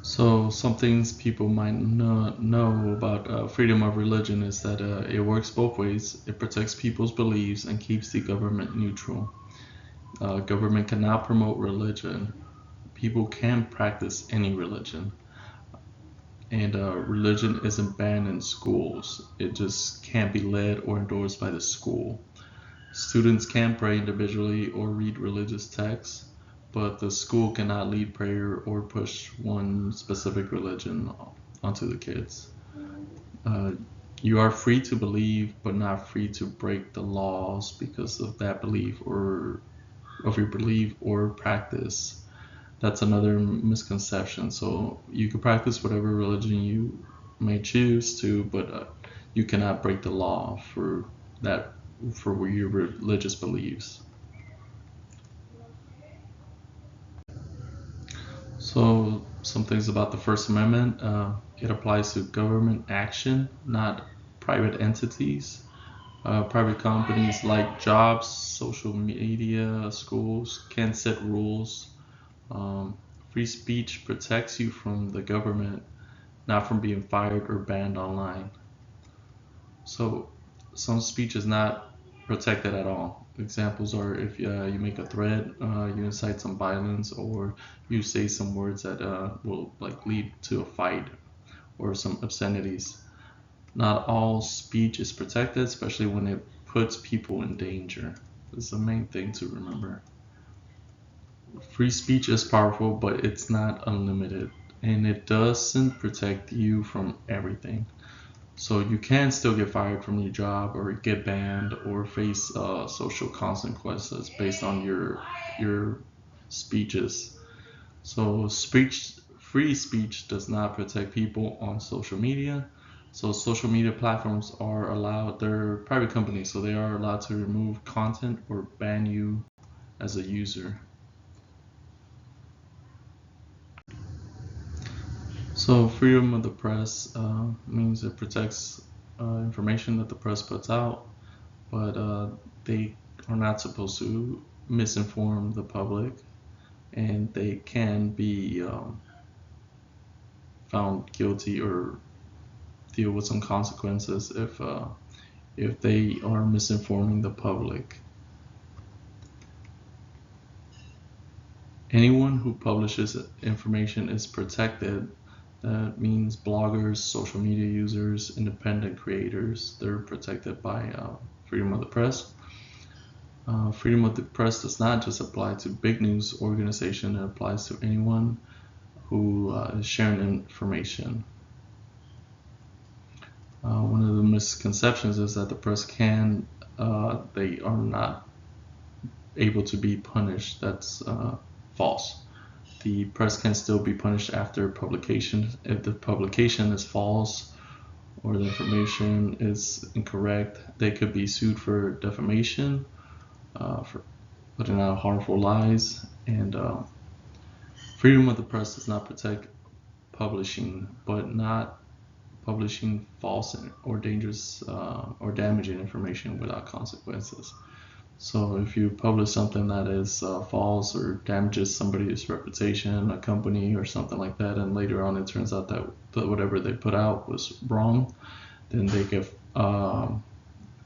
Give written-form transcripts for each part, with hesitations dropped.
So some things people might not know about freedom of religion is that it works both ways. It protects people's beliefs and keeps the government neutral. Government cannot promote religion. People can practice any religion. And religion isn't banned in schools. It just can't be led or endorsed by the school. Students can pray individually or read religious texts, but the school cannot lead prayer or push one specific religion onto the kids. Uh, you are free to believe, but not free to break the laws because of that belief or of your belief or practice. That's another misconception. So you can practice whatever religion you may choose to, but you cannot break the law that for your religious beliefs. So some things about the First Amendment. It applies to government action, not private entities. Private companies like jobs, social media, schools can set rules. Free speech protects you from the government, not from being fired or banned online. So some speech is not protected at all. Examples are if you make a threat, you incite some violence, or you say some words that will like lead to a fight or some obscenities. Not all speech is protected, especially when it puts people in danger. That's the main thing to remember. Free speech is powerful, but it's not unlimited, and it doesn't protect you from everything. So you can still get fired from your job or get banned or face social consequences based on your speeches. So free speech does not protect people on social media. So social media platforms are allowed, they're private companies, so they are allowed to remove content or ban you as a user. So freedom of the press means it protects information that the press puts out, but they are not supposed to misinform the public, and they can be found guilty or deal with some consequences if they are misinforming the public. Anyone who publishes information is protected. That means bloggers, social media users, independent creators, they're protected by freedom of the press. Freedom of the press does not just apply to big news organization, it applies to anyone who is sharing information. One of the misconceptions is that the press they are not able to be punished. That's false. The press can still be punished after publication if the publication is false or the information is incorrect. They could be sued for defamation, for putting out harmful lies, and freedom of the press does not protect publishing, but not publishing false or dangerous or damaging information without consequences. So if you publish something that is false or damages somebody's reputation, a company or something like that, and later on it turns out that whatever they put out was wrong, then they get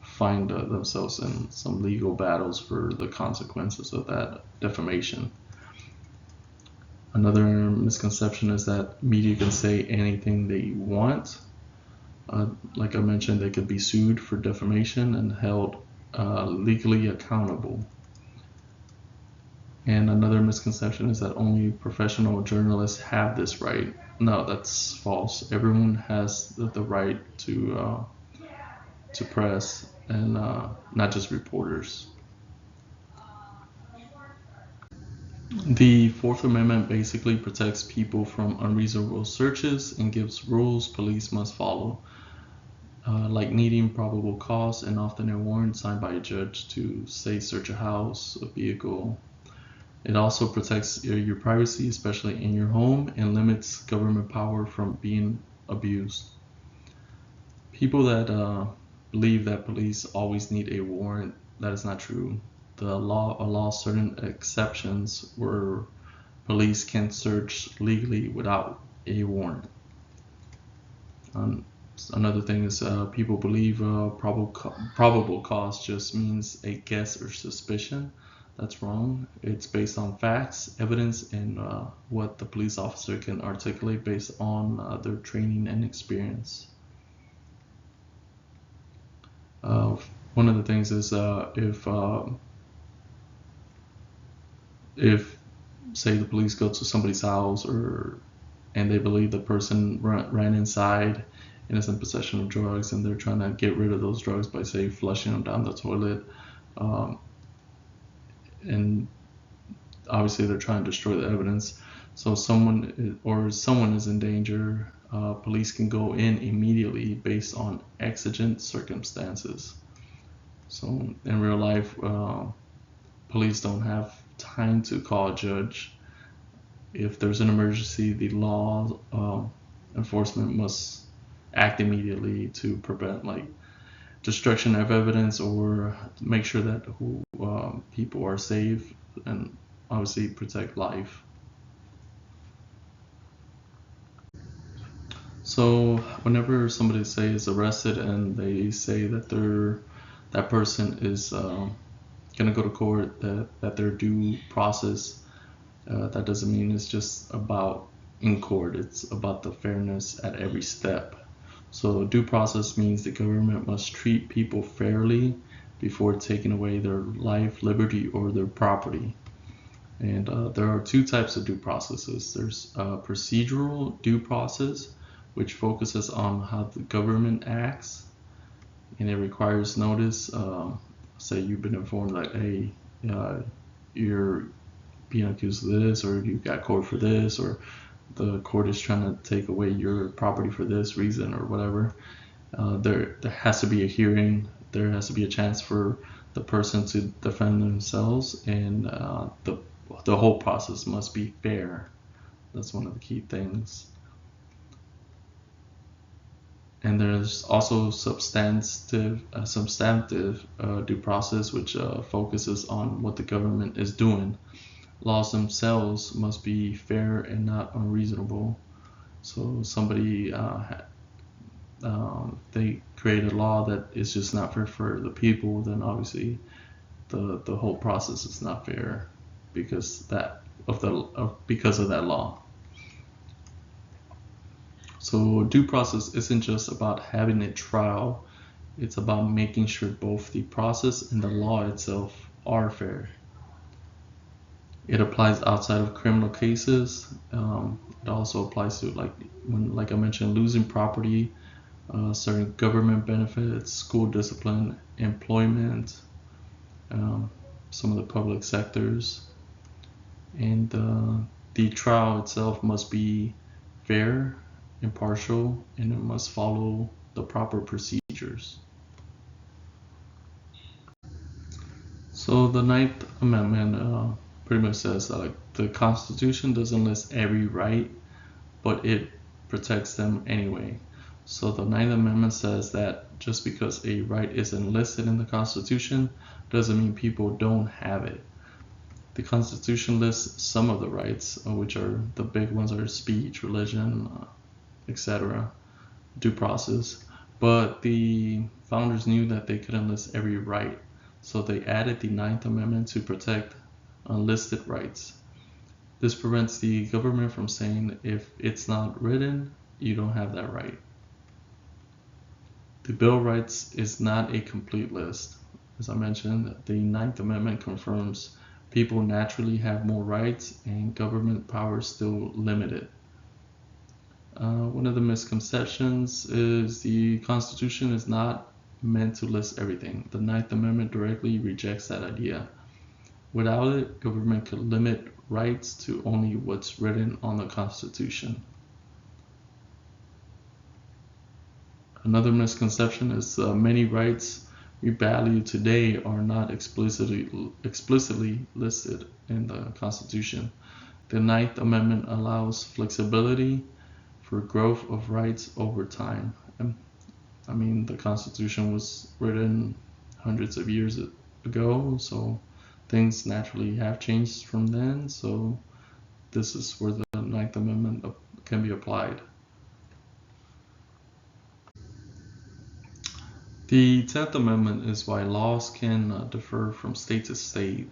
find themselves in some legal battles for the consequences of that defamation. Another misconception is that media can say anything they want. Like I mentioned, they could be sued for defamation and held legally accountable. And another misconception is that only professional journalists have this right. No, that's false. Everyone has the right to press, and not just reporters. The Fourth Amendment basically protects people from unreasonable searches and gives rules police must follow, like needing probable cause and often a warrant signed by a judge to, say, search a house, a vehicle. It also protects your privacy, especially in your home, and limits government power from being abused. People that believe that police always need a warrant, that is not true. The law allows certain exceptions where police can search legally without a warrant. Um, Another thing is people believe probable cause just means a guess or suspicion. That's wrong. It's based on facts, evidence, and what the police officer can articulate based on their training and experience. Uh, One of the things is if say the police go to somebody's house and they believe the person ran inside and is in possession of drugs, and they're trying to get rid of those drugs by, say, flushing them down the toilet, um, and obviously they're trying to destroy the evidence. So someone is in danger. Police can go in immediately based on exigent circumstances. So in real life, police don't have time to call a judge. If there's an emergency, the law enforcement must act immediately to prevent like destruction of evidence or make sure that people are safe and obviously protect life. So whenever somebody say is arrested and they say that that person is gonna go to court, that their due process, that doesn't mean it's just about in court. It's about the fairness at every step. So due process means the government must treat people fairly before taking away their life, liberty, or their property. And there are two types of due processes. There's procedural due process, which focuses on how the government acts, and it requires notice. Say you've been informed that, hey, you're being accused of this, or you got court for this, or the court is trying to take away your property for this reason or whatever. There has to be a hearing. There has to be a chance for the person to defend themselves, and the whole process must be fair. That's one of the key things. And there's also substantive due process, which focuses on what the government is doing. Laws themselves must be fair and not unreasonable. So somebody they create a law that is just not fair for the people, then obviously the whole process is not fair because because of that law. So due process isn't just about having a trial, it's about making sure both the process and the law itself are fair. It applies outside of criminal cases. It also applies to like I mentioned, losing property, certain government benefits, school discipline, employment, some of the public sectors, and the trial itself must be fair, impartial, and it must follow the proper procedures. So the Ninth Amendment pretty much says that the Constitution doesn't list every right, but it protects them anyway. So the Ninth Amendment says that just because a right isn't listed in the Constitution doesn't mean people don't have it. The Constitution lists some of the rights, which are the big ones are speech, religion, etc., due process. But the founders knew that they couldn't list every right, so they added the Ninth Amendment to protect unlisted rights. This prevents the government from saying if it's not written, you don't have that right. The Bill of Rights is not a complete list. As I mentioned, the Ninth Amendment confirms people naturally have more rights and government power is still limited. One of the misconceptions is the Constitution is not meant to list everything. The Ninth Amendment directly rejects that idea. Without it, government could limit rights to only what's written on the Constitution. Another misconception is many rights we value today are not explicitly listed in the Constitution. The Ninth Amendment allows flexibility for growth of rights over time. And, I mean, the Constitution was written hundreds of years ago, so things naturally have changed from then. So this is where the Ninth Amendment can be applied. The 10th Amendment is why laws can differ from state to state.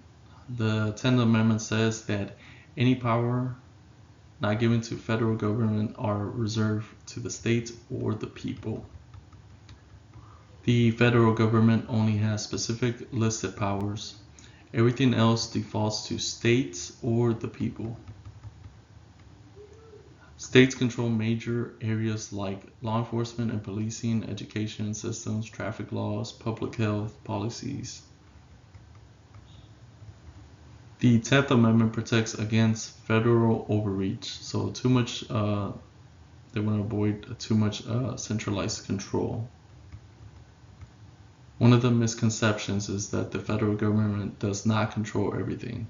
The 10th Amendment says that any power not given to federal government are reserved to the states or the people. The federal government only has specific listed powers. Everything else defaults to states or the people. States control major areas like law enforcement and policing, education systems, traffic laws, public health policies. The 10th Amendment protects against federal overreach, so they want to avoid too much centralized control. One of the misconceptions is that the federal government does not control everything.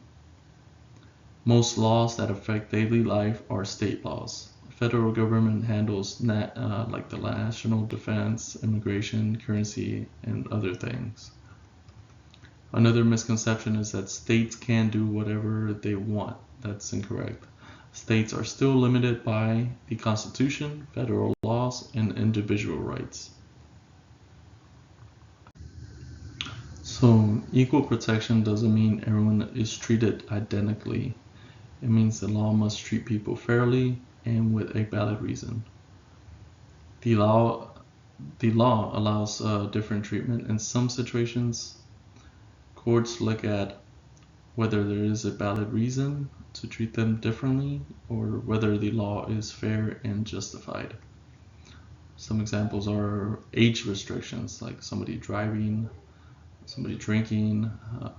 Most laws that affect daily life are state laws. The federal government handles like the national defense, immigration, currency, and other things. Another misconception is that states can do whatever they want. That's incorrect. States are still limited by the Constitution, federal laws, and individual rights. So, equal protection doesn't mean everyone is treated identically. It means the law must treat people fairly and with a valid reason. The law allows different treatment. In some situations, courts look at whether there is a valid reason to treat them differently or whether the law is fair and justified. Some examples are age restrictions, like somebody driving, somebody drinking,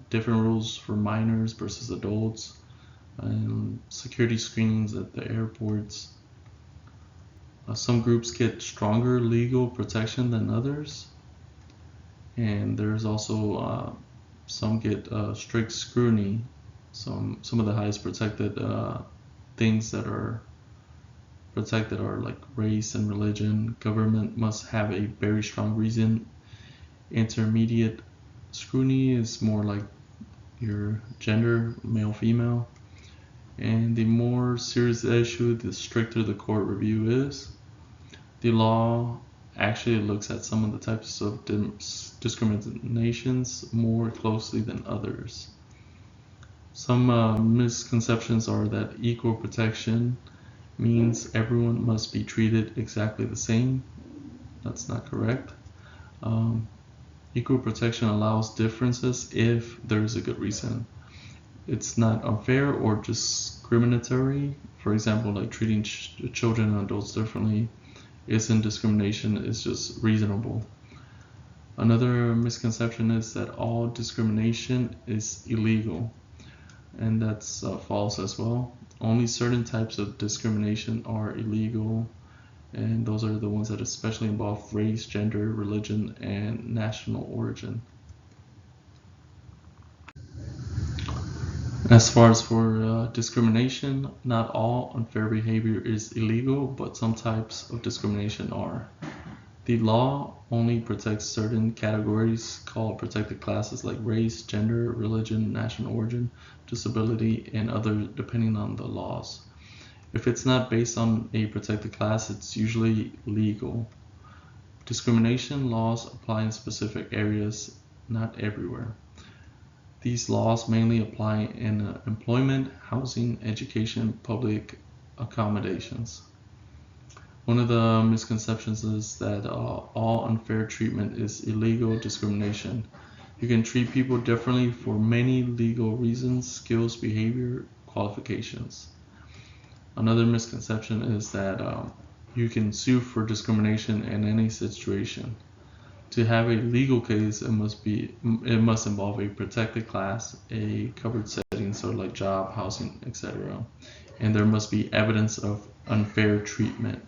different rules for minors versus adults, and security screenings at the airports. Some groups get stronger legal protection than others, and there's also some get strict scrutiny. Some of the highest protected things that are protected are like race and religion. Government must have a very strong reason. Intermediate scrutiny is more like your gender, male, female. And the more serious the issue, the stricter the court review is. The law actually looks at some of the types of discriminations more closely than others. Some misconceptions are that equal protection means everyone must be treated exactly the same. That's not correct. Equal protection allows differences if there is a good reason. It's not unfair or discriminatory. For example, like treating children and adults differently isn't discrimination, it's just reasonable. Another misconception is that all discrimination is illegal, and that's false as well. Only certain types of discrimination are illegal, and those are the ones that especially involve race, gender, religion, and national origin. As far as for discrimination, not all unfair behavior is illegal, but some types of discrimination are. The law only protects certain categories called protected classes like race, gender, religion, national origin, disability, and other depending on the laws. If it's not based on a protected class, it's usually legal. Discrimination laws apply in specific areas, not everywhere. These laws mainly apply in employment, housing, education, public accommodations. One of the misconceptions is that all unfair treatment is illegal discrimination. You can treat people differently for many legal reasons, skills, behavior, qualifications. Another misconception is that you can sue for discrimination in any situation. To have a legal case, it must involve a protected class, a covered setting, so like job, housing, etc. And there must be evidence of unfair treatment.